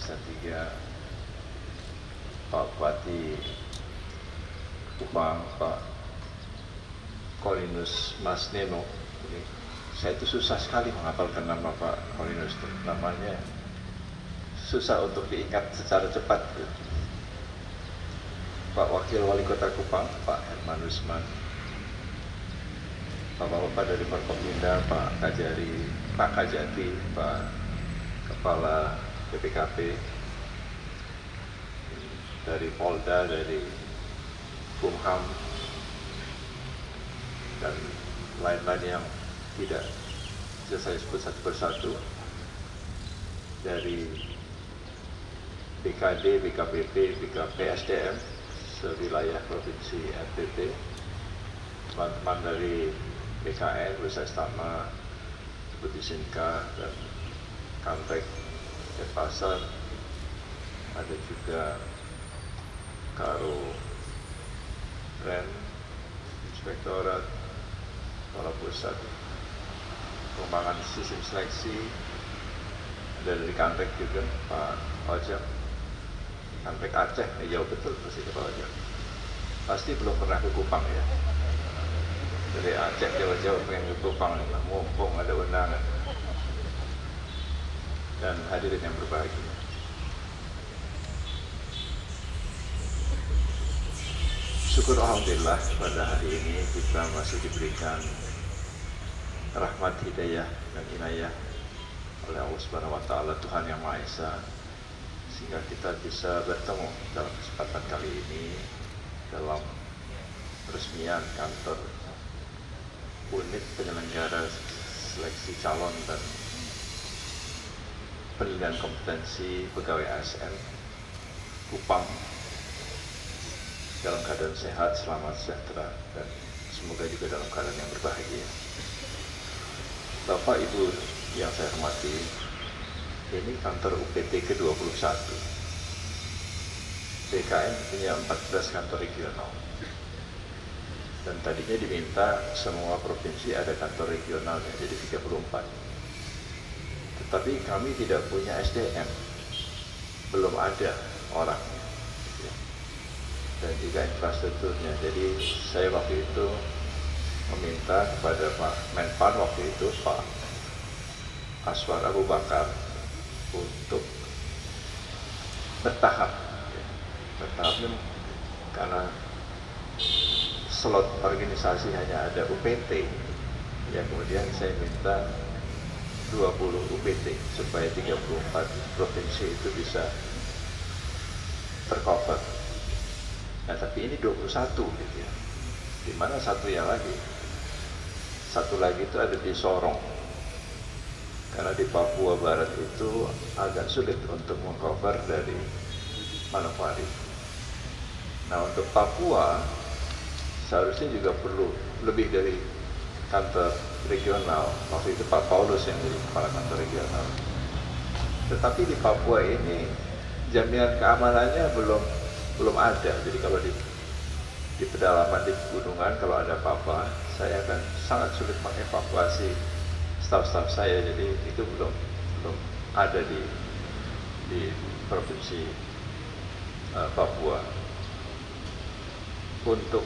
Sisa 3 Pak Bupati Kupang, Pak Kolinus Mas Neno. Jadi, saya itu susah sekali menghafalkan nama Pak Kolinus itu. Namanya susah untuk diingat secara cepat. Pak Wakil Wali Kota Kupang, Pak Hermanus Man, Bapak-bapak dari Forkopimda, Pak Kajari, Pak Kajati, Pak Kepala BPKP, dari Polda, dari Kumham, dan lain-lain yang tidak bisa saya sebut satu persatu, dari BKD, BKPP, BKP SDM sewilayah Provinsi NTT, teman-teman dari BKN, Bursa Istama, Deputi Sinka, dan Kantek, Denpasar, ada juga Karo Ren, Inspektorat, Kepala Pusat Pengembangan Sistem Seleksi, ada dari Kantek juga Pak Ojek, Kantek Aceh, jauh betul pasti Pak Ojek, pasti belum pernah ke Kupang ya. Dari Aceh jauh-jauh pengen ke Kupang, mumpung ada undangan. Dan hadirin yang berbahagia, syukur alhamdulillah pada hari ini kita masih diberikan rahmat, hidayah, dan inayah oleh Allah Subhanahu wa Ta'ala, Tuhan Yang Maha Esa, sehingga kita bisa bertemu dalam kesempatan kali ini dalam peresmian kantor unit penyelenggara seleksi calon dan penilaian kompetensi pegawai ASN Kupang dalam keadaan sehat, selamat, sejahtera, dan semoga juga dalam keadaan yang berbahagia. Bapak Ibu yang saya hormati, ini kantor UPT ke-21. BKN punya 14 kantor regional. Dan tadinya diminta semua provinsi ada kantor regionalnya, jadi 34. Tetapi kami tidak punya SDM, belum ada orangnya, dan juga infrastrukturnya. Jadi saya waktu itu meminta kepada Pak Menpan waktu itu, Pak Aswar Abu Bakar, untuk bertahap, bertahapnya karena slot organisasi hanya ada UPT, ya kemudian saya minta 20 UPT supaya 34 provinsi itu bisa tercover. Nah tapi ini 21 gitu ya. Di mana satunya lagi? Satu lagi itu ada di Sorong. Karena di Papua Barat itu agak sulit untuk mengcover dari Manokwari. Nah untuk Papua seharusnya juga perlu lebih dari kantor regional. Waktu itu Pak Paulus yang jadi kepala kantor regional. Tetapi di Papua ini jaminan keamanannya belum ada. Jadi kalau di pedalaman, di pegunungan, kalau ada apa-apa, saya akan sangat sulit mengevakuasi staf-staf saya. Jadi itu belum ada di provinsi Papua. Untuk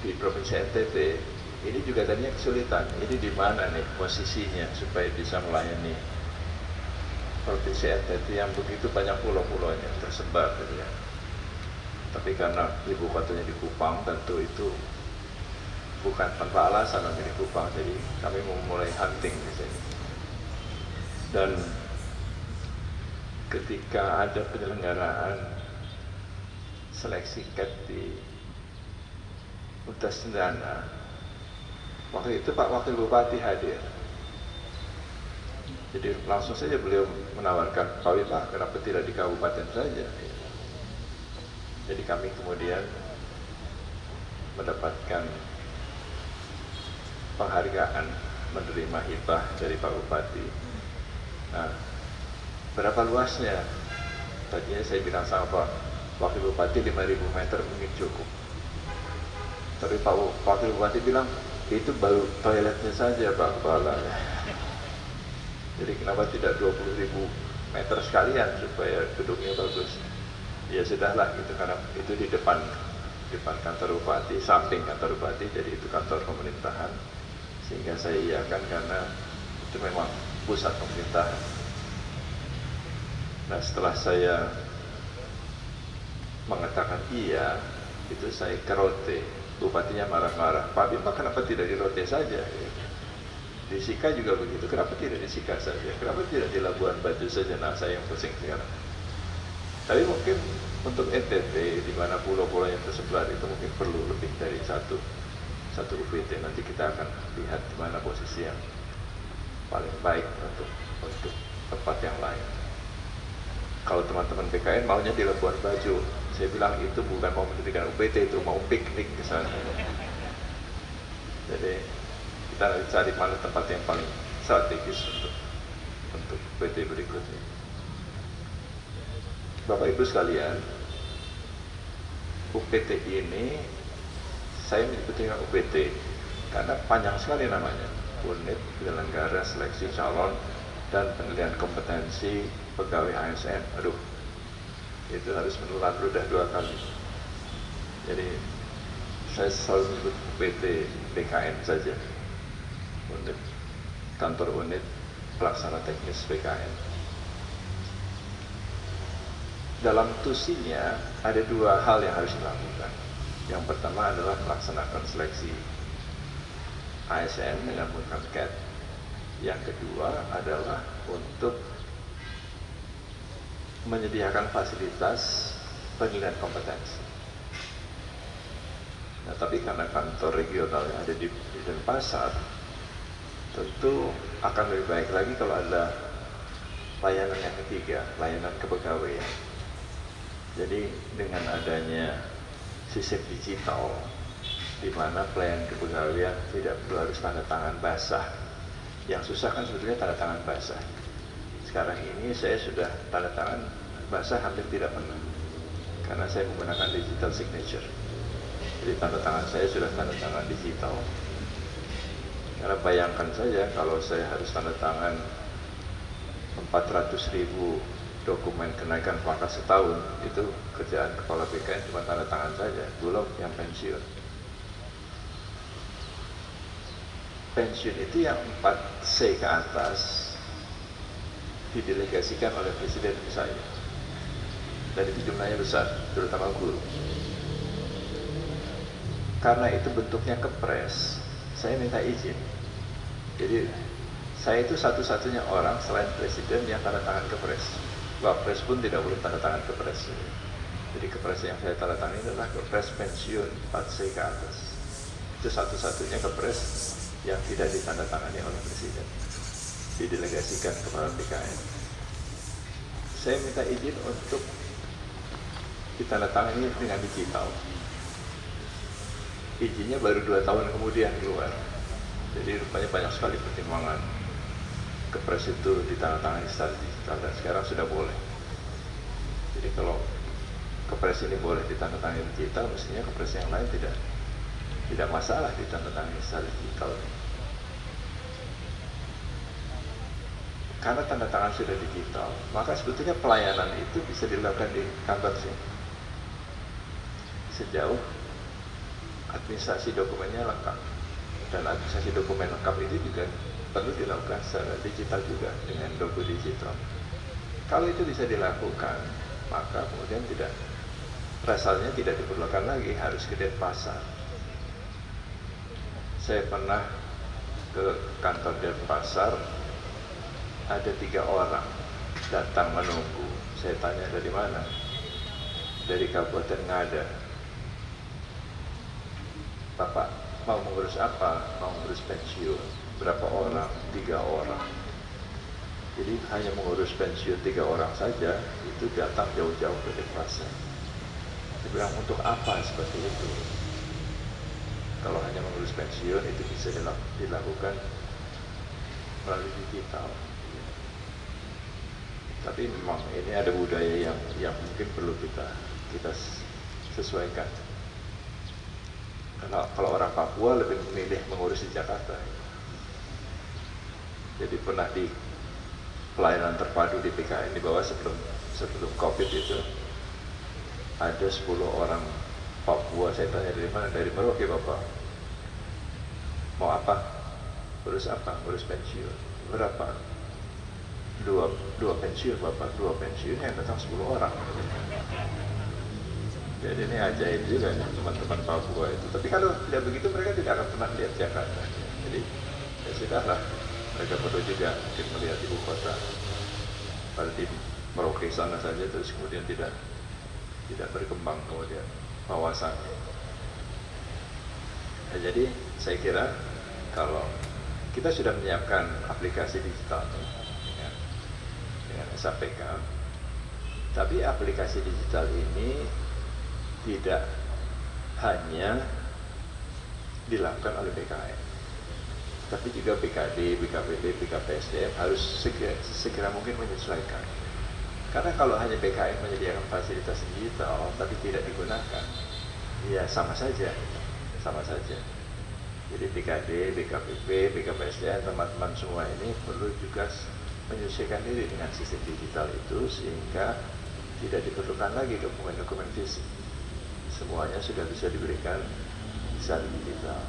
di provinsi NTT ini juga tadinya kesulitan. Ini di mana nih posisinya supaya bisa melayani provinsi NTT yang begitu banyak pulau-pulaunya tersebar gitu ya. Tapi karena ibu kotanya di Kupang, tentu itu bukan tanpa alasan memilih Kupang. Jadi kami memulai hunting di sini. Dan ketika ada penyelenggaraan seleksi CAT di Utas Cendana, waktu itu Pak Wakil Bupati hadir. Jadi langsung saja beliau menawarkan, Pak, kenapa tidak di kabupaten saja? Jadi kami kemudian mendapatkan penghargaan, menerima hibah dari Pak Bupati. Nah, berapa luasnya? Tadinya saya bilang sama Pak Wakil Bupati 5.000 meter mungkin cukup. Tapi Pak Wakil Bupati bilang, itu baru toiletnya saja Pak Kepala. Jadi kenapa tidak 20.000 meter sekalian supaya gedungnya bagus. Ya sudahlah gitu, karena itu di depan kantor bupati, samping kantor bupati, jadi itu kantor pemerintahan, sehingga saya iakan karena itu memang pusat pemerintahan. Nah setelah saya mengatakan iya, itu saya ke rote. Bupatinya marah-marah, Pak Bima kenapa tidak di rote saja? Di Sika juga begitu, kenapa tidak di Sika saja? Kenapa tidak di Labuan Bajo saja? Nah saya yang pusing sekarang. Tapi mungkin untuk NTT, di mana pulau-pulau yang tersebar itu mungkin perlu lebih dari satu UPT. Nanti kita akan lihat di mana posisi yang paling baik untuk tempat yang lain. Kalau teman-teman BKN maunya di Labuan Bajo, saya bilang itu bukan mau mendirikan UPT, itu mau piknik ke sana. Jadi kita nanti cari mana tempat yang paling strategis untuk UPT berikutnya. Bapak Ibu sekalian, UPT ini saya menyebutnya UPT karena panjang sekali namanya. Unit Penyelenggara Seleksi Calon dan Penilaian Kompetensi Pegawai ASN. Aduh, itu harus menelan ludah 2 kali. Jadi saya selalu menyebut UPT BKN saja. Unit Kantor Unit Pelaksana Teknis BKN. Dalam tusinya ada 2 hal yang harus dilakukan. Yang pertama adalah melaksanakan seleksi ASN dengan menggunakan CAT. Yang kedua adalah untuk menyediakan fasilitas penilaian kompetensi. Nah, tapi karena kantor regional yang ada di Denpasar, tentu akan lebih baik lagi kalau ada layanan yang ketiga, layanan kepegawaian. Jadi dengan adanya sistem digital, di mana pelayanan kepegawaian tidak perlu harus tanda tangan basah. Yang susah kan sebetulnya tanda tangan basah. Sekarang ini saya sudah tanda tangan basah hampir tidak pernah, karena saya menggunakan digital signature. Jadi tanda tangan saya sudah tanda tangan digital. Karena bayangkan saja kalau saya harus tanda tangan 400.000 dokumen kenaikan pangkat setahun, itu kerjaan kepala BKN cuma tanda tangan saja, belum yang pensiun. Pensiun itu yang 4C ke atas didelegasikan oleh Presiden ke saya, dan itu jumlahnya besar, terutama guru. Karena itu bentuknya kepres, saya minta izin. Jadi saya itu satu-satunya orang selain Presiden yang tanda tangan kepres. Wapres pun tidak boleh tanda tangan kepres. Jadi kepres yang saya tanda tangan adalah kepres pensiun 4C ke atas. Itu satu-satunya kepres yang tidak ditandatangani oleh Presiden, didelegasikan kepada BKN. Saya minta izin untuk ditandatangani dengan digital. Izinnya baru 2 tahun kemudian keluar. Jadi rupanya banyak sekali pertimbangan. Kepres itu ditandatangani secara digital dan sekarang sudah boleh. Jadi kalau kepres ini boleh ditandatangani digital, mestinya kepres yang lain tidak masalah ditandatangani secara digital. Karena tanda tangan sudah digital, maka sebetulnya pelayanan itu bisa dilakukan di kantor sini. Sejauh administrasi dokumennya lengkap. Dan administrasi dokumen lengkap itu juga perlu dilakukan secara digital juga dengan logo digital. Kalau itu bisa dilakukan, maka kemudian pasalnya tidak diperlukan lagi harus ke Denpasar. Saya pernah ke kantor Denpasar, ada 3 orang datang menunggu. Saya tanya dari mana? Dari Kabupaten Ngada. Bapak mau mengurus apa? Mau mengurus pensiun. Berapa orang? 3 orang. Jadi hanya mengurus pensiun 3 orang saja, itu datang jauh-jauh ke Denpasar. Saya bilang, untuk apa seperti itu? Kalau hanya mengurus pensiun itu bisa dilakukan melalui digital. Tapi memang ini ada budaya yang mungkin perlu kita sesuaikan. Karena kalau orang Papua lebih memilih mengurus di Jakarta. Jadi pernah pelayanan terpadu di PKN di bawah sebelum COVID itu ada 10 orang Papua. Saya tanya dari mana? Dari Merauke Bapak. Mau apa? Urus apa? Urus pensiun. Berapa? Dua pensiun Bapak. 2 pensiun yang datang 10 orang. Jadi ini ajaib juga nih teman-teman Papua itu. Tapi kalau tidak begitu mereka tidak akan pernah lihat Jakarta. Jadi ya sudahlah, mereka perlu juga mungkin melihat ibu kota. Pada di Merauke sana saja terus kemudian tidak berkembang kemudian wawasannya. Nah, jadi saya kira kalau kita sudah menyiapkan aplikasi digital dengan SAPK, tapi aplikasi digital ini tidak hanya dilakukan oleh BKN, tapi juga BKD, BKPB, BKPSDM harus segera mungkin menyesuaikan. Karena kalau hanya BKN menyediakan fasilitas digital tapi tidak digunakan, ya sama saja. Jadi BKD, BKPB, BKPSDM, teman-teman semua ini perlu juga menyesuaikan diri dengan sistem digital itu sehingga tidak diperlukan lagi dokumen-dokumen fisik. Semuanya sudah bisa diberikan secara digital.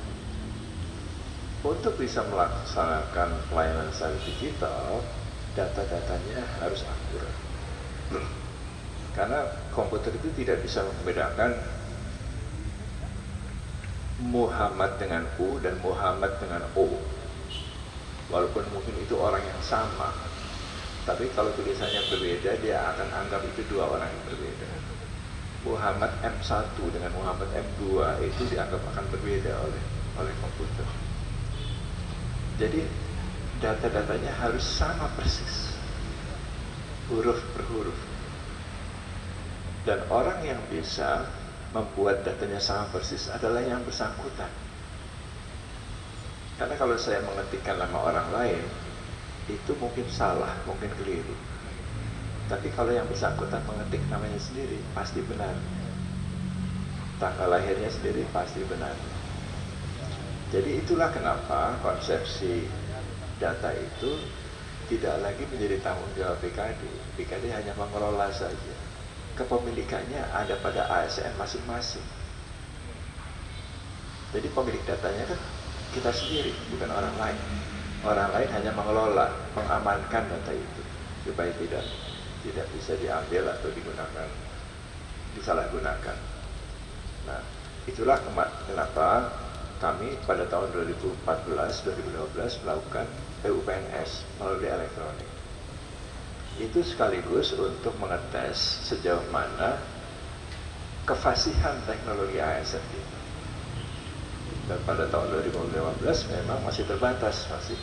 Untuk bisa melaksanakan pelayanan secara digital, data-datanya harus akurat. Karena komputer itu tidak bisa membedakan Muhammad dengan U dan Muhammad dengan O. Walaupun mungkin itu orang yang sama, tapi kalau tulisannya berbeda, dia akan anggap itu 2 orang yang berbeda. Muhammad M1 dengan Muhammad M2 itu dianggap akan berbeda oleh komputer. Jadi data-datanya harus sama persis, huruf per huruf. Dan orang yang bisa membuat datanya sama persis adalah yang bersangkutan. Karena kalau saya mengetikkan nama orang lain, itu mungkin salah, mungkin keliru. Tapi kalau yang bersangkutan mengetik namanya sendiri, pasti benar. Tanggal lahirnya sendiri pasti benar. Jadi itulah kenapa konsepsi data itu tidak lagi menjadi tanggung jawab BKD. BKD hanya mengelola saja. Kepemilikannya ada pada ASN masing-masing. Jadi pemilik datanya kan kita sendiri, bukan orang lain. Orang lain hanya mengelola, mengamankan data itu supaya tidak bisa diambil atau digunakan, disalahgunakan. Nah, itulah kenapa kami pada tahun 2014-2015 melakukan PUPNS melalui elektronik. Itu sekaligus untuk mengetes sejauh mana kefasihan teknologi ASN itu. Dan pada tahun 2015 memang masih terbatas masih.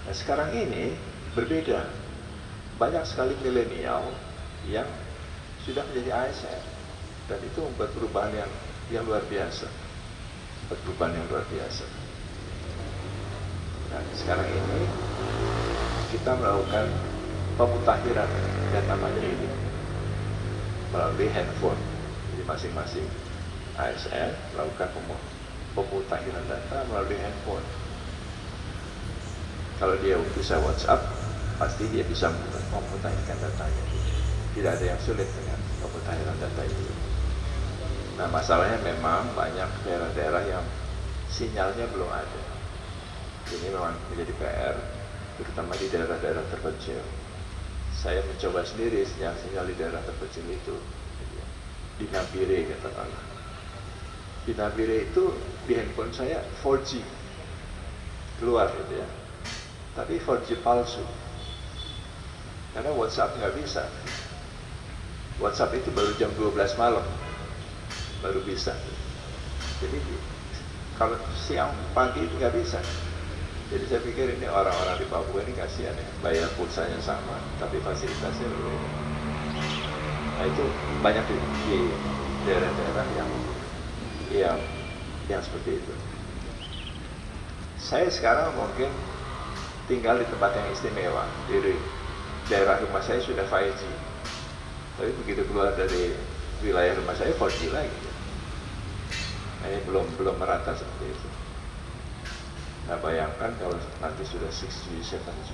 Nah, sekarang ini berbeda. Banyak sekali milenial yang sudah menjadi ASN dan itu membuat perubahan yang luar biasa. Nah, sekarang ini kita melakukan pemutakhiran data mandiri melalui handphone. Jadi masing-masing ASN melakukan pemutakhiran data melalui handphone. Kalau dia bisa WhatsApp, pasti dia bisa memutakhirkan datanya. Tidak ada yang sulit dengan pemutakhiran data itu. Nah, masalahnya memang banyak daerah-daerah yang sinyalnya belum ada. Ini memang menjadi PR, terutama di daerah-daerah terpencil. Saya mencoba sendiri sinyal-sinyal di daerah terpencil itu. Di Nabire katakanlah. Di Nabire itu di handphone saya 4G keluar gitu ya. Tapi 4G palsu. Karena WhatsApp nggak bisa. WhatsApp itu baru jam 12 malam baru bisa. Jadi kalau siang pagi itu nggak bisa. Jadi saya pikir ini orang-orang di Papua ini kasihan ya, bayar pulsanya sama, tapi fasilitasnya berbeda. Nah itu banyak di daerah-daerah yang seperti itu. Saya sekarang mungkin tinggal di tempat yang istimewa. Di daerah rumah saya sudah 5G, tapi begitu keluar dari wilayah rumah saya 4G lagi. Ini belum merata seperti itu. Nah, bayangkan kalau nanti sudah 6G, 7G.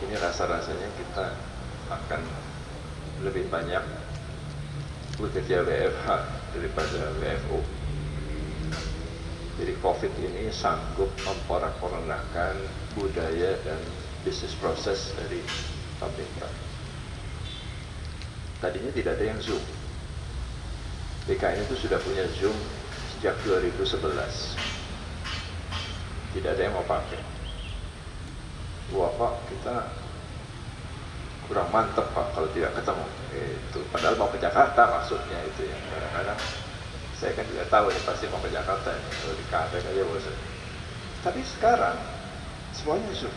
ini rasa-rasanya kita akan lebih banyak bekerja WFH daripada WFO. Jadi COVID ini sanggup memporak-porandakan budaya dan bisnis proses dari pemerintah. Tadinya tidak ada yang Zoom. BKN itu sudah punya Zoom sejak 2011. Tidak ada yang mau pakai. Wah Pak, kita kurang mantep Pak kalau tidak ketemu. Itu padahal mau ke Jakarta maksudnya itu yang kadang-kadang saya kan juga tahu ini pasti mau ke Jakarta ini, kalau di Kadek aja bosan. Tapi sekarang semuanya Zoom,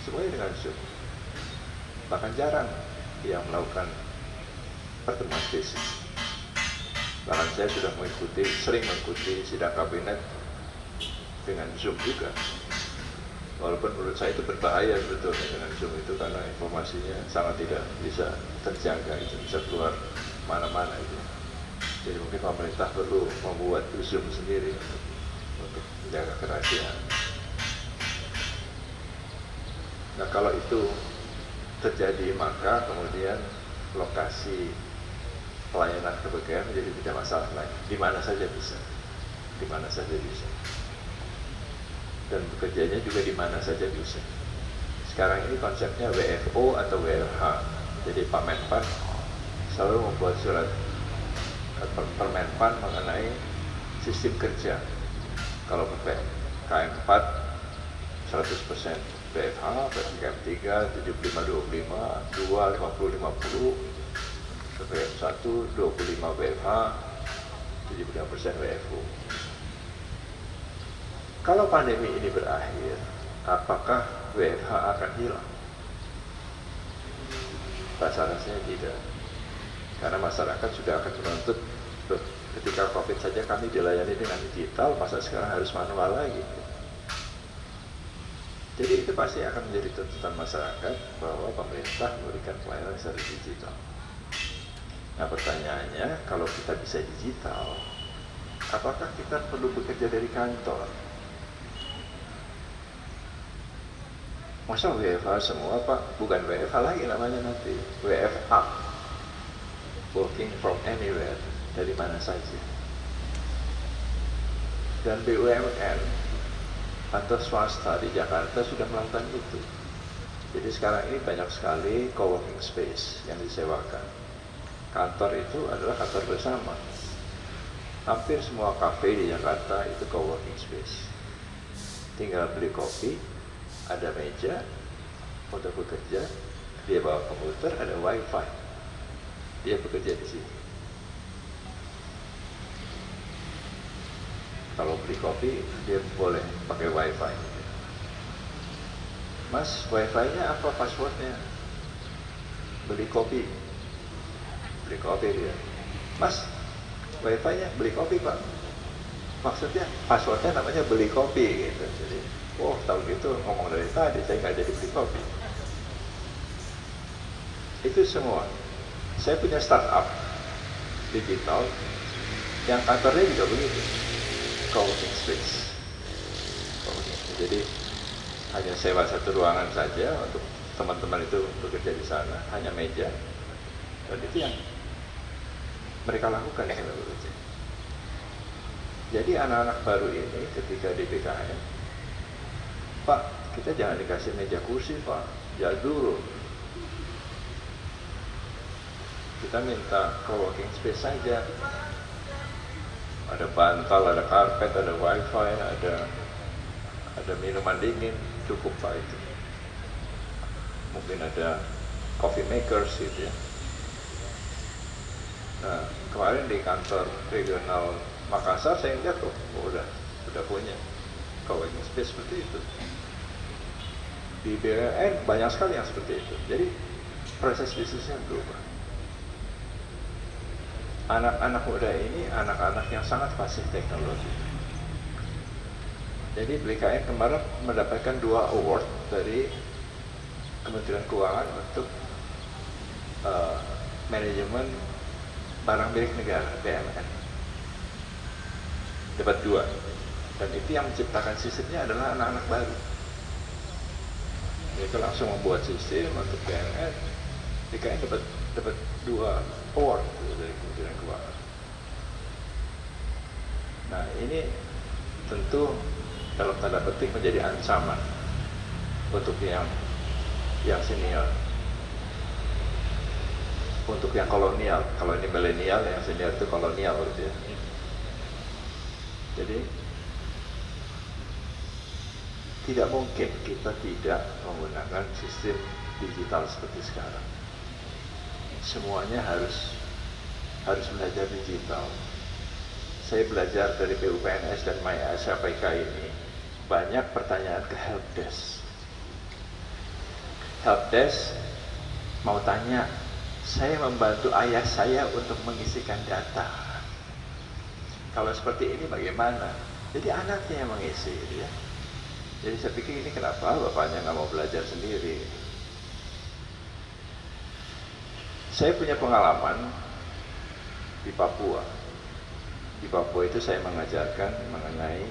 semuanya dengan Zoom. Bahkan jarang yang melakukan pertemuan fisik. Bahkan saya sudah sering mengikuti sidang kabinet dengan Zoom juga. Walaupun menurut saya itu berbahaya sebetulnya dengan Zoom itu, karena informasinya sangat tidak bisa terjaga, itu bisa keluar mana-mana itu. Jadi mungkin pemerintah perlu membuat Zoom sendiri untuk menjaga kerahasiaan. Nah kalau itu terjadi, maka kemudian lokasi pelayanan ke BKN menjadi tidak masalah lagi. Di mana saja bisa, di mana saja bisa. Dan bekerjanya juga di mana saja bisa. Sekarang ini konsepnya WFO atau WFH. Jadi Pak Menpan selalu membuat surat Permenpan mengenai sistem kerja. Kalau PPKM 4 100% WFH, PPKM 3 75-25, 2 50-50, PPKM 1 25 WFH, 75% WFO. Kalau pandemi ini berakhir, apakah WFH akan hilang? Rasa-rasanya tidak. Karena masyarakat sudah akan menuntut, ketika COVID saja kami dilayani dengan digital, masa sekarang harus manual lagi. Jadi itu pasti akan menjadi tuntutan masyarakat bahwa pemerintah memberikan pelayanan secara digital. Nah pertanyaannya, kalau kita bisa digital, apakah kita perlu bekerja dari kantor? Masa WFH semua Pak? Bukan WFH lagi namanya nanti, WFA. Working from anywhere, dari mana saja. Dan BUMN atau swasta di Jakarta sudah melakukan itu. Jadi sekarang ini banyak sekali co-working space yang disewakan. Kantor itu adalah kantor bersama. Hampir semua kafe di Jakarta itu co-working space. Tinggal beli kopi, ada meja untuk bekerja, dia bawa komputer, ada wifi. Dia bekerja di sini. Kalau beli kopi, dia boleh pakai wifi. Mas, wifi-nya apa passwordnya? Beli kopi. Beli kopi dia. Mas, wifi-nya beli kopi Pak. Maksudnya passwordnya namanya beli kopi gitu. Jadi, tahu gitu ngomong dari tadi, saya nggak jadi beli kopi. Itu semua. Saya punya startup digital yang kantornya juga begitu, co-working space. Jadi hanya sewa satu ruangan saja untuk teman-teman itu bekerja di sana, hanya meja, dan itu yang mereka lakukan yang kita bekerja. Jadi anak-anak baru ini ketika di BKN, Pak, kita jangan dikasih meja kursi Pak, jadul. Kita minta co-working space saja. Ada bantal, ada karpet, ada wifi, ada minuman dingin, cukup Pak itu. Mungkin ada coffee makers gitu ya. Nah, kemarin di kantor regional Makassar saya lihat udah punya co-working space seperti itu. Di BUMN banyak sekali yang seperti itu. Jadi proses bisnisnya berubah. Anak-anak muda ini anak-anak yang sangat fasih teknologi. Jadi BKN kemarin mendapatkan 2 award dari Kementerian Keuangan untuk manajemen barang milik negara, BMN. Dapat 2. Dan itu yang menciptakan sistemnya adalah anak-anak baru. Jadi mereka langsung membuat sistem untuk PNS. DKN dapat 2 award dari Kementerian Keuangan. Nah ini tentu dalam tanda petik menjadi ancaman untuk yang senior, untuk yang kolonial. Kalau ini milenial, yang senior itu kolonial gitu ya. Jadi tidak mungkin kita tidak menggunakan sistem digital seperti sekarang. Semuanya harus belajar digital. Saya belajar dari PUPNS dan MyASAPK ini, banyak pertanyaan ke helpdesk. Helpdesk mau tanya, saya membantu ayah saya untuk mengisikan data. Kalau seperti ini bagaimana? Jadi anaknya yang mengisi, gitu ya. Jadi saya pikir ini kenapa bapaknya nggak mau belajar sendiri. Saya punya pengalaman di Papua. Di Papua itu saya mengajarkan mengenai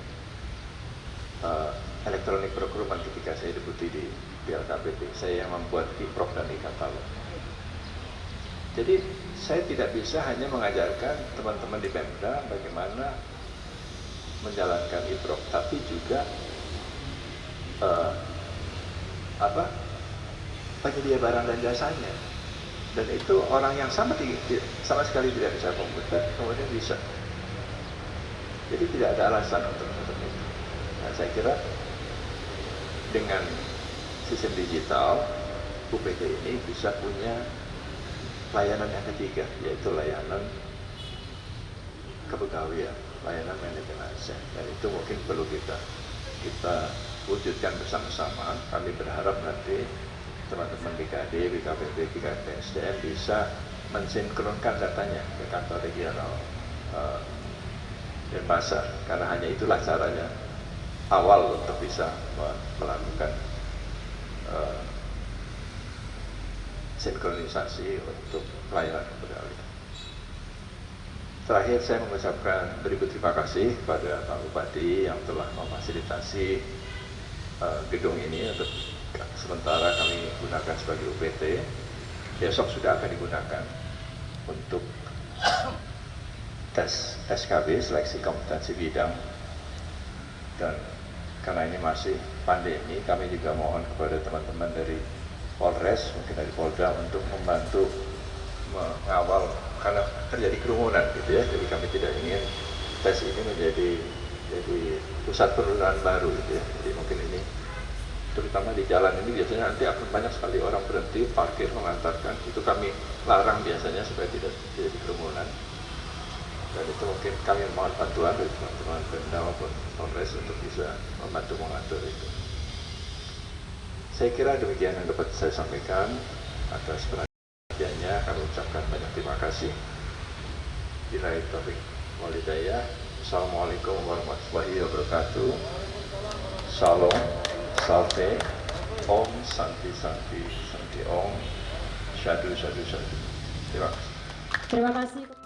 electronic procurement ketika saya deputi di LKPP. Saya yang membuat e-proc dan e-katalog. Jadi saya tidak bisa hanya mengajarkan teman-teman di Pemda bagaimana menjalankan e-proc, tapi juga penyedia barang dan jasanya. Dan itu orang yang sama sekali tidak bisa komputer, kemudian bisa. Jadi tidak ada alasan untuk itu. Nah, saya kira dengan sistem digital, UPT ini bisa punya layanan yang ketiga, yaitu layanan kepegawaian, layanan manajemen aset. Dan itu mungkin perlu kita wujudkan bersama-sama. Kami berharap nanti teman-teman BKD, BKPP, BKP, SDM bisa mensinkronkan datanya ke kantor regional dan pasar, karena hanya itulah caranya awal untuk bisa melakukan sinkronisasi untuk pelayanan kepegawaian. Terakhir saya mengucapkan beribu terima kasih kepada Pak Bupati yang telah memfasilitasi gedung ini untuk sementara kami gunakan sebagai UPT. Besok sudah akan digunakan untuk tes SKB, seleksi kompetensi bidang. Dan karena ini masih pandemi, kami juga mohon kepada teman-teman dari Polres, mungkin dari Polda, untuk membantu mengawal, karena terjadi kerumunan gitu ya. Jadi kami tidak ingin tes ini menjadi pusat penularan baru gitu ya. Jadi mungkin ini, terutama di jalan ini biasanya nanti akan banyak sekali orang berhenti, parkir, mengantarkan. Itu kami larang biasanya supaya tidak terjadi kerumunan. Dan itu mungkin kami mohon bantuan dari teman-teman Pemda maupun Polres untuk bisa membantu mengatur itu. Saya kira demikian yang dapat saya sampaikan. Atas perhatiannya kami ucapkan banyak terima kasih. Billahi taufiq wal hidayah. Assalamualaikum warahmatullahi wabarakatuh. Salam, salte, Om, Santi, Santi, Santi, Om, Syadu, Syadu, Syadu. Terima kasih. Terima kasih.